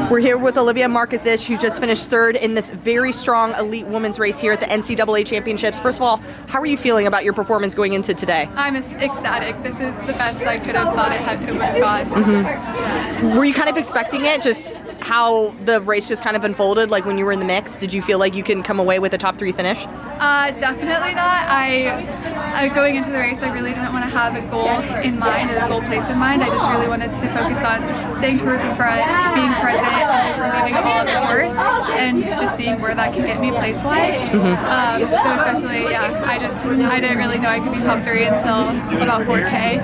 We're here with Olivia Markezich, who just finished third in this very strong elite women's race here at the NCAA Championships. First of all, how are you feeling about your performance going into today? I'm ecstatic. This is the best I could have thought it would have gone. Were you kind of expecting it, just how the race just kind of unfolded, like when you were in the mix? Did you feel like you can come away with a top 3 finish? Definitely not. Going into the race, I really didn't want to have a goal in mind, a goal place in mind. I just really wanted to focus on staying towards the front, being present, and just leaving it all on the course, and just seeing where that could get me place-wise. So especially, I didn't really know I could be top 3 until about 4K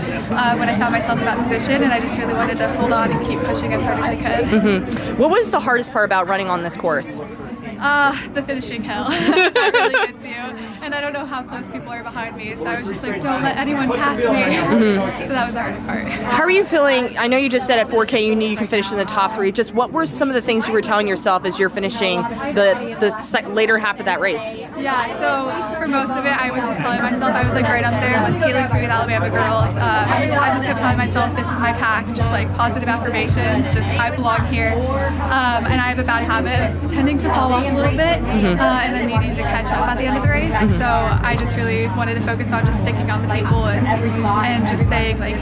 when I found myself in that position, and I just really wanted to hold on and keep pushing as hard as I could. What was the hardest part about running on this course? The finishing hill. That really gets you. And I don't know how close people are behind me, so I was just like, don't let anyone pass me. So that was the hardest part. How are you feeling? I know you just said at 4K you knew you can finish in the top 3. Just what were some of the things you were telling yourself as you're finishing the later half of that race? Yeah, so for most of it, I was just telling myself, I was like right up there with Haley Two, the Alabama girls. I just kept telling myself, this is my pack, just like positive affirmations, just I belong here. And I have a bad habit of tending to fall off a little bit and then needing to catch up at the end of the race. So I just really wanted to focus on just sticking on the people and just saying, like,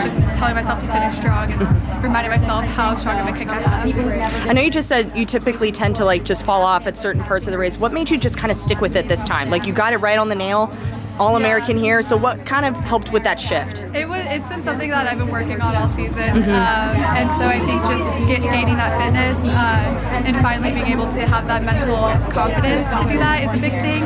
just telling myself to finish strong and reminding myself how strong of a kick I have. I know you just said you typically tend to like just fall off at certain parts of the race. What made you just kind of stick with it this time? Like you got it right on the nail, All-American here. So what kind of helped with that shift? It's been something that I've been working on all season, and so I think just gaining that fitness and finally being able to have that mental confidence to do that is a big thing.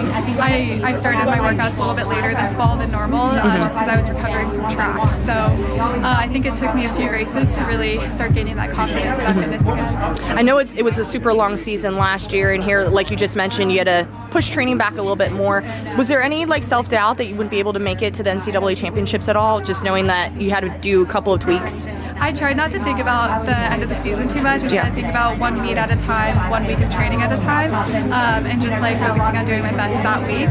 I started my workouts a little bit later this fall than normal, just because I was recovering from track. So I think it took me a few races to really start gaining that confidence and that fitness again. I know it was a super long season last year, and here, like you just mentioned, you had to push training back a little bit more. Was there any like self-doubt that you wouldn't be able to make it to the NCAA Championships at all, just knowing that you had to do a couple of tweaks? I tried not to think about the end of the season too much. I tried to think about one meet at a time, 1 week of training at a time, and just like focusing on doing my best that week.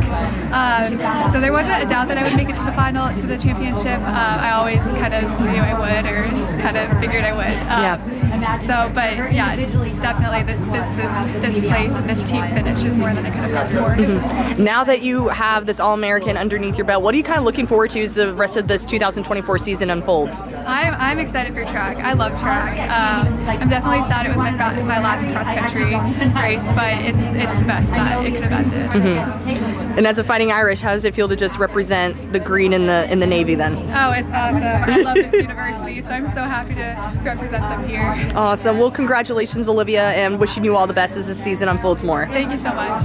So there wasn't a doubt that I would make it to the final, to the championship. I always kind of knew I would, or kind of figured I would. So, but yeah, definitely this place and this team finish is more than I could have hoped for. Now that you have this All-American underneath your belt, what are you kind of looking forward to as the rest of this 2024 season unfolds? I'm excited for track. I love track. I'm definitely sad it was my last cross country race, but it's the best that it could have ended. And as a Fighting Irish, how does it feel to just represent the green in the Navy then? Oh, it's awesome. I love this university, so I'm so happy to represent them here. Awesome. Well, congratulations, Olivia, and wishing you all the best as the season unfolds more. Thank you so much.